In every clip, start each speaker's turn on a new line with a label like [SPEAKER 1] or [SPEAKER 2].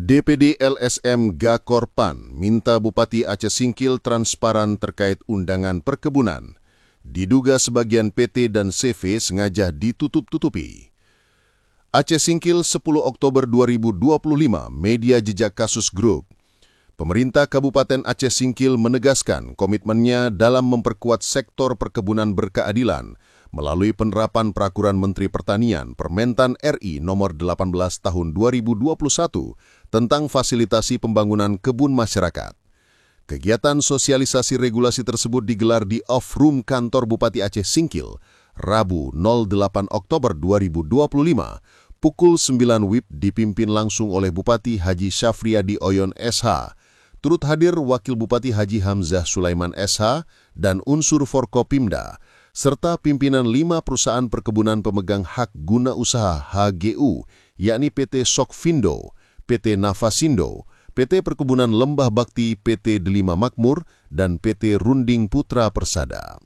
[SPEAKER 1] DPD LSM Gakorpan minta Bupati Aceh Singkil transparan terkait undangan perkebunan. Diduga sebagian PT dan CV sengaja ditutup-tutupi. Aceh Singkil 10 Oktober 2025, Media Jejak Kasus Group. Pemerintah Kabupaten Aceh Singkil menegaskan komitmennya dalam memperkuat sektor perkebunan berkeadilan melalui penerapan Peraturan Menteri Pertanian Permentan RI Nomor 18 Tahun 2021 tentang fasilitasi pembangunan kebun masyarakat. Kegiatan sosialisasi regulasi tersebut digelar di off-room kantor Bupati Aceh Singkil, Rabu 08 Oktober 2025, pukul 9 WIB dipimpin langsung oleh Bupati Haji Syafriadi Oyon SH. Turut hadir Wakil Bupati Haji Hamzah Sulaiman SH dan unsur Forkopimda, serta pimpinan 5 perusahaan perkebunan pemegang hak guna usaha HGU, yakni PT Sokvindo, PT Nafasindo, PT Perkebunan Lembah Bakti, PT Delima Makmur, dan PT Runding Putra Persada.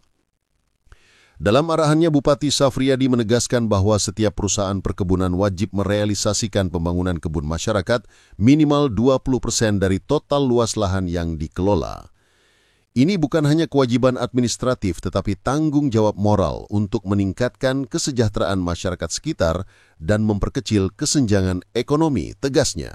[SPEAKER 1] Dalam arahannya, Bupati Syafriadi menegaskan bahwa setiap perusahaan perkebunan wajib merealisasikan pembangunan kebun masyarakat minimal 20% dari total luas lahan yang dikelola. Ini bukan hanya kewajiban administratif tetapi tanggung jawab moral untuk meningkatkan kesejahteraan masyarakat sekitar dan memperkecil kesenjangan ekonomi, tegasnya.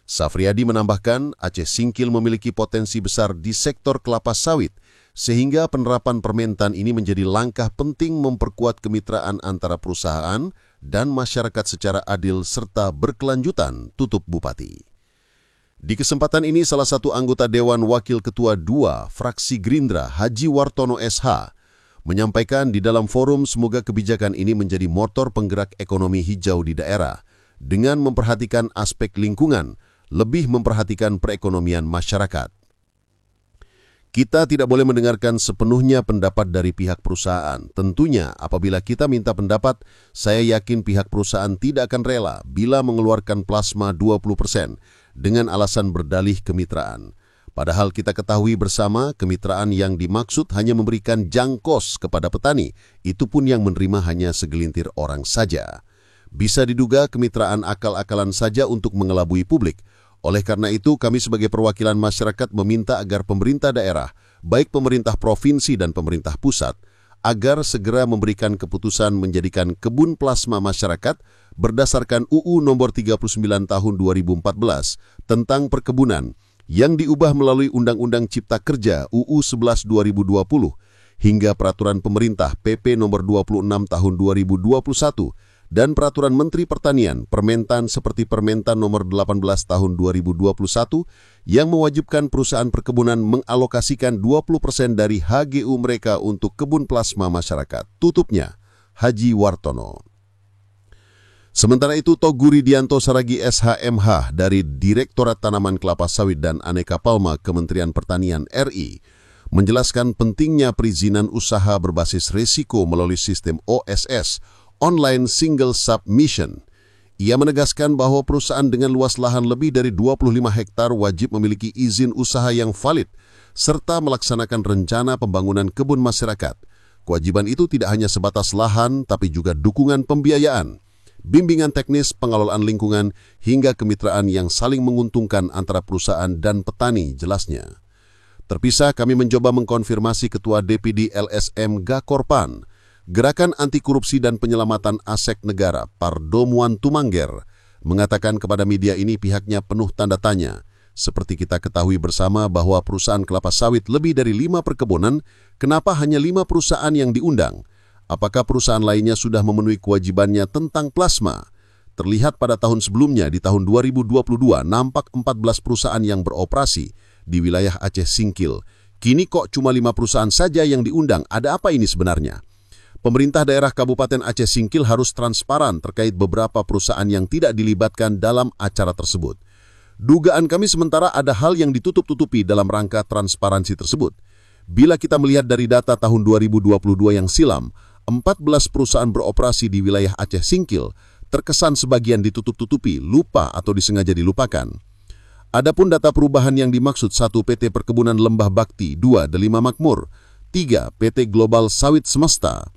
[SPEAKER 1] Syafriadi menambahkan, Aceh Singkil memiliki potensi besar di sektor kelapa sawit, sehingga penerapan Permentan ini menjadi langkah penting memperkuat kemitraan antara perusahaan dan masyarakat secara adil serta berkelanjutan, tutup Bupati. Di kesempatan ini, salah satu anggota Dewan Wakil Ketua 2 Fraksi Gerindra, Haji Wartono SH, menyampaikan di dalam forum semoga kebijakan ini menjadi motor penggerak ekonomi hijau di daerah, dengan memperhatikan aspek lingkungan, lebih memperhatikan perekonomian masyarakat. Kita tidak boleh mendengarkan sepenuhnya pendapat dari pihak perusahaan. Tentunya apabila kita minta pendapat, saya yakin pihak perusahaan tidak akan rela bila mengeluarkan plasma 20% dengan alasan berdalih kemitraan. Padahal kita ketahui bersama kemitraan yang dimaksud hanya memberikan jangkos kepada petani, itu pun yang menerima hanya segelintir orang saja. Bisa diduga kemitraan akal-akalan saja untuk mengelabui publik. Oleh karena itu, kami sebagai perwakilan masyarakat meminta agar pemerintah daerah, baik pemerintah provinsi dan pemerintah pusat, agar segera memberikan keputusan menjadikan kebun plasma masyarakat berdasarkan UU Nomor 39 Tahun 2014 tentang perkebunan yang diubah melalui Undang-Undang Cipta Kerja UU 11 2020 hingga Peraturan Pemerintah PP Nomor 26 Tahun 2021 dan Peraturan Menteri Pertanian Permentan seperti Permentan Nomor 18 Tahun 2021 yang mewajibkan perusahaan perkebunan mengalokasikan 20% dari HGU mereka untuk kebun plasma masyarakat. Tutupnya, Haji Wartono. Sementara itu, Toguri Dianto Saragi SHMH dari Direktorat Tanaman Kelapa Sawit dan Aneka Palma Kementerian Pertanian RI menjelaskan pentingnya perizinan usaha berbasis risiko melalui sistem OSS, Online Single Submission. Ia menegaskan bahwa perusahaan dengan luas lahan lebih dari 25 hektar wajib memiliki izin usaha yang valid serta melaksanakan rencana pembangunan kebun masyarakat. Kewajiban itu tidak hanya sebatas lahan tapi juga dukungan pembiayaan, bimbingan teknis, pengelolaan lingkungan, hingga kemitraan yang saling menguntungkan antara perusahaan dan petani, jelasnya. Terpisah, kami mencoba mengkonfirmasi Ketua DPD LSM Gakorpan, Gerakan Anti Korupsi dan Penyelamatan Aset Negara, Pardomuan Tumangger, mengatakan kepada media ini pihaknya penuh tanda tanya. Seperti kita ketahui bersama bahwa perusahaan kelapa sawit lebih dari 5 perkebunan, kenapa hanya 5 perusahaan yang diundang? Apakah perusahaan lainnya sudah memenuhi kewajibannya tentang plasma? Terlihat pada tahun sebelumnya, di tahun 2022, nampak 14 perusahaan yang beroperasi di wilayah Aceh Singkil. Kini kok cuma 5 perusahaan saja yang diundang? Ada apa ini sebenarnya? Pemerintah daerah Kabupaten Aceh Singkil harus transparan terkait beberapa perusahaan yang tidak dilibatkan dalam acara tersebut. Dugaan kami sementara ada hal yang ditutup-tutupi dalam rangka transparansi tersebut. Bila kita melihat dari data tahun 2022 yang silam, 14 perusahaan beroperasi di wilayah Aceh Singkil terkesan sebagian ditutup-tutupi, lupa atau disengaja dilupakan. Adapun data perubahan yang dimaksud 1 PT Perkebunan Lembah Bakti, 2 Delima Makmur, 3 PT Global Sawit Semesta,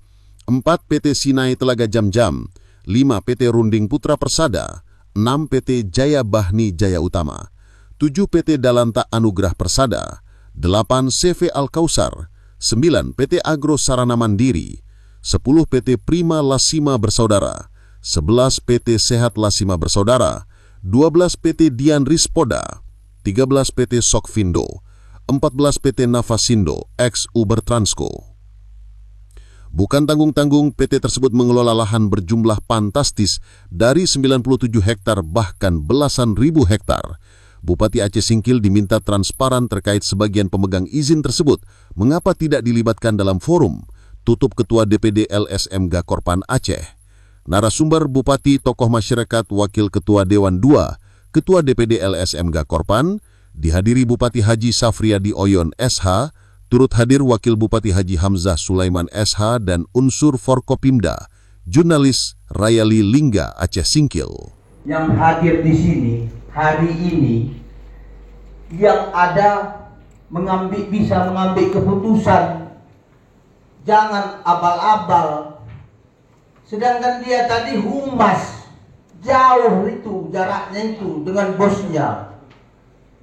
[SPEAKER 1] 4 PT Sinai Telaga Jam-Jam, 5 PT Runding Putra Persada, 6 PT Jaya Bahni Jaya Utama, 7 PT Dalanta Anugrah Persada, 8 CV Al-Kausar, 9 PT Agro Sarana Mandiri, 10 PT Prima Lasima Bersaudara, 11 PT Sehat Lasima Bersaudara, 12 PT Dian Rispoda, 13 PT Sokvindo, 14 PT Navasindo, ex Uber Transco. Bukan tanggung-tanggung, PT tersebut mengelola lahan berjumlah fantastis dari 97 hektar bahkan belasan ribu hektar. Bupati Aceh Singkil diminta transparan terkait sebagian pemegang izin tersebut. Mengapa tidak dilibatkan dalam forum? Tutup Ketua DPD LSM Gakorpan Aceh. Narasumber Bupati, tokoh masyarakat, Wakil Ketua Dewan 2, Ketua DPD LSM Gakorpan, dihadiri Bupati Haji Safriadi Oyon SH, turut hadir Wakil Bupati Haji Hamzah Sulaiman SH dan unsur Forkopimda, jurnalis Rayali Lingga Aceh Singkil.
[SPEAKER 2] Yang hadir di sini hari ini yang ada bisa mengambil keputusan, jangan abal-abal. Sedangkan dia tadi humas, jauh itu jaraknya itu dengan bosnya.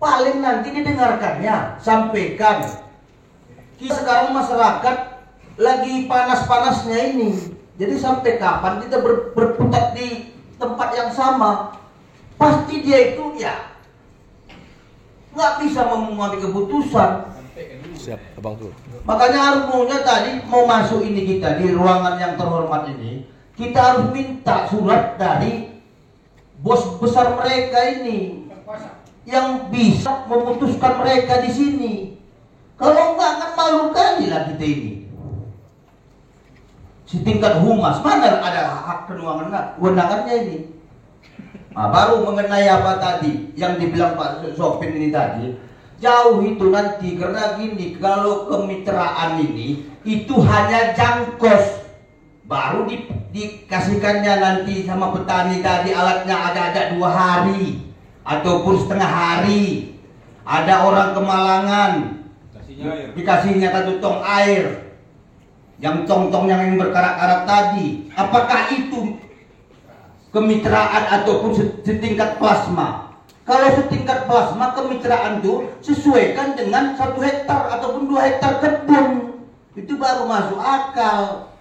[SPEAKER 2] Paling nanti didengarkannya, sampaikan. Kita sekarang masyarakat lagi panas-panasnya ini. Jadi sampai kapan kita berputar di tempat yang sama? Pasti dia itu ya nggak bisa mengambil keputusan.
[SPEAKER 3] Siap, Abang Tur.
[SPEAKER 2] Makanya harusnya tadi mau masuk ini kita di ruangan yang terhormat ini, kita harus minta surat dari bos besar mereka ini yang bisa memutuskan mereka di sini. Kalau enggak kan malu kali lah kita ini. Setingkat humas, mana ada hak kewenangannya ini. Nah, baru mengenai apa tadi yang dibilang Pak Sopin ini tadi, jauh itu nanti karena gini, kalau kemitraan ini itu hanya jangkos, baru dikasihkannya nanti sama petani tadi alatnya agak-agak 2 hari ataupun setengah hari. Ada orang kemalangan, dikasihnya 1 tong air, yang tong-tong yang berkarat-karat tadi. Apakah itu kemitraan ataupun setingkat plasma? Kalau setingkat plasma, kemitraan itu sesuaikan dengan 1 hektar ataupun 2 hektar kebun, itu baru masuk akal.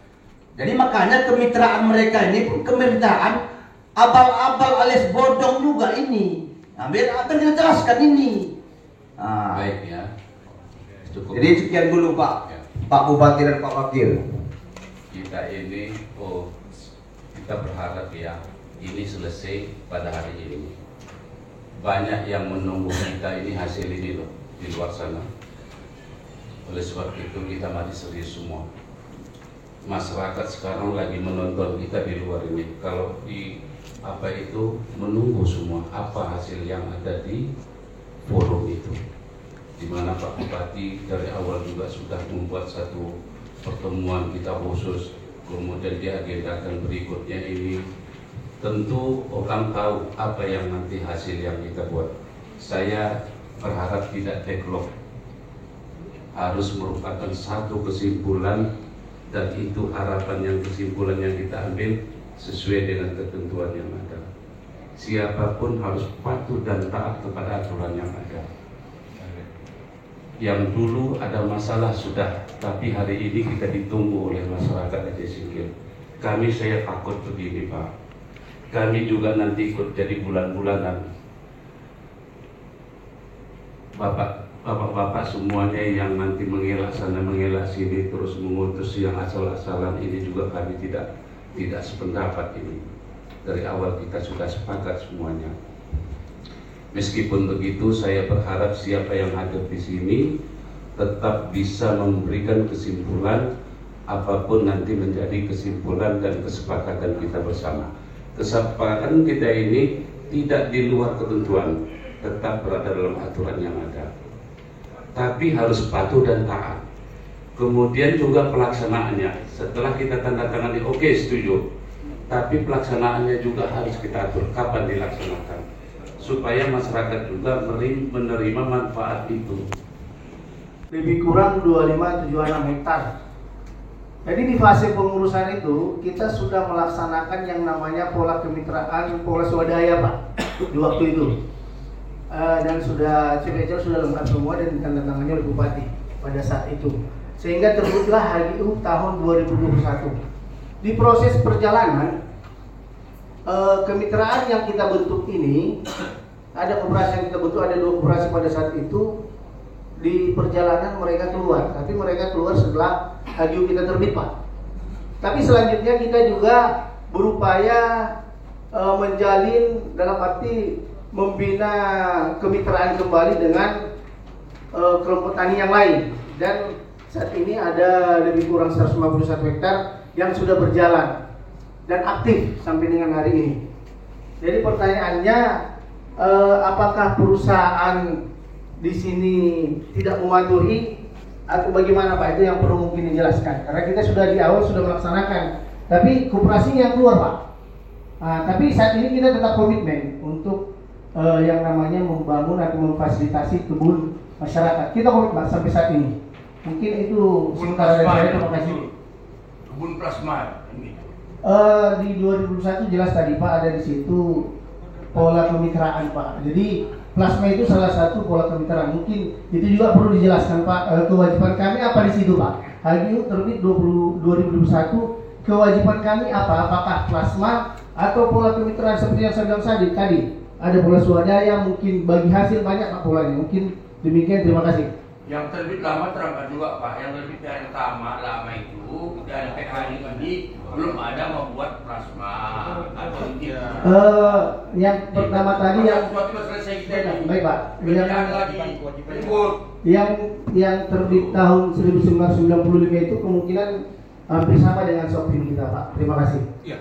[SPEAKER 2] Jadi makanya kemitraan mereka ini pun kemitraan abal-abal alias bodong juga ini. Nah, biar akan kita jelaskan ini. Nah,
[SPEAKER 4] baik ya. Cukup.
[SPEAKER 2] Jadi sekian dulu Pak,
[SPEAKER 4] ya.
[SPEAKER 2] Pak Bupati dan Pak Wakil.
[SPEAKER 4] Kita ini, kita berharap ya ini selesai pada hari ini. Banyak yang menunggu kita ini hasil ini loh di luar sana. Oleh sebab itu kita mari serius semua. Masyarakat sekarang lagi menonton kita di luar ini. Kalau di apa itu menunggu semua apa hasil yang ada di forum itu. Di mana Pak Bupati dari awal juga sudah membuat satu pertemuan kita khusus, kemudian diagendakan berikutnya ini. Tentu orang tahu apa yang nanti hasil yang kita buat. Saya berharap tidak deadlock, harus merupakan satu kesimpulan, dan itu harapan yang kesimpulan yang kita ambil sesuai dengan ketentuan yang ada. Siapapun harus patuh dan taat kepada aturan yang ada. Yang dulu ada masalah sudah, tapi hari ini kita ditunggu oleh masyarakat Aceh Singkil. Saya takut begini Pak, kami juga nanti ikut jadi bulan-bulanan. Bapak-bapak semuanya yang nanti mengelak sana mengelak sini terus mengutus yang asal-asalan ini juga kami tidak sependapat ini. Dari awal kita sudah sepakat semuanya. Meskipun begitu, saya berharap siapa yang hadir di sini tetap bisa memberikan kesimpulan apapun nanti menjadi kesimpulan dan kesepakatan kita bersama. Kesepakatan kita ini tidak di luar ketentuan, tetap berada dalam aturan yang ada. Tapi harus patuh dan taat. Kemudian juga pelaksanaannya. Setelah kita tanda tangani, oke, setuju. Tapi pelaksanaannya juga harus kita atur kapan dilaksanakan, supaya masyarakat juga menerima manfaat itu.
[SPEAKER 2] Lebih kurang 2576 hektar
[SPEAKER 5] Jadi di fase pengurusan itu kita sudah melaksanakan yang namanya pola kemitraan, pola swadaya Pak di waktu itu. Dan sudah CPCL sudah lengkap semua dan ditandatangani oleh Bupati pada saat itu. Sehingga terbitlah HGU tahun 2021. Di proses perjalanan kemitraan yang kita bentuk ini, ada koperasi yang kita bentuk, ada 2 koperasi pada saat itu. Di perjalanan mereka keluar, tapi mereka keluar setelah HGU kita terbit Pak. Tapi selanjutnya kita juga berupaya menjalin, dalam arti membina kemitraan kembali dengan kelompok tani yang lain. Dan saat ini ada lebih kurang 151 hektar yang sudah berjalan dan aktif sampai dengan hari ini. Jadi pertanyaannya, apakah perusahaan di sini tidak mematuhi atau bagaimana Pak? Itu yang perlu mungkin dijelaskan. Karena kita sudah di awal sudah melaksanakan, tapi koperasi yang keluar Pak. Tapi saat ini kita tetap komitmen untuk yang namanya membangun atau memfasilitasi kebun masyarakat. Kita komitmen Pak sampai saat ini. Mungkin itu sementara dari saya. Terima kasih.
[SPEAKER 6] Kebun plasma.
[SPEAKER 5] Di 2021 jelas tadi Pak ada di situ pola kemitraan Pak. Jadi plasma itu salah satu pola kemitraan. Mungkin itu juga perlu dijelaskan Pak. Kewajiban kami apa di situ Pak? HGU terbit 2021. Kewajiban kami apa? Apakah plasma atau pola kemitraan seperti yang saya bilang tadi? Ada pola swadaya, mungkin bagi hasil banyak Pak polanya. Mungkin demikian. Terima kasih.
[SPEAKER 6] Yang terbit lama terangkat juga Pak. Yang terbit yang pertama lama itu dan sampai hari ini belum ada membuat plasma atau
[SPEAKER 5] yang pertama tadi yang
[SPEAKER 6] selesai kita ini.
[SPEAKER 5] baik Pak. Yang terbit tahun 1995 itu kemungkinan hampir sama dengan Sopin kita Pak. Terima kasih.
[SPEAKER 6] Iya.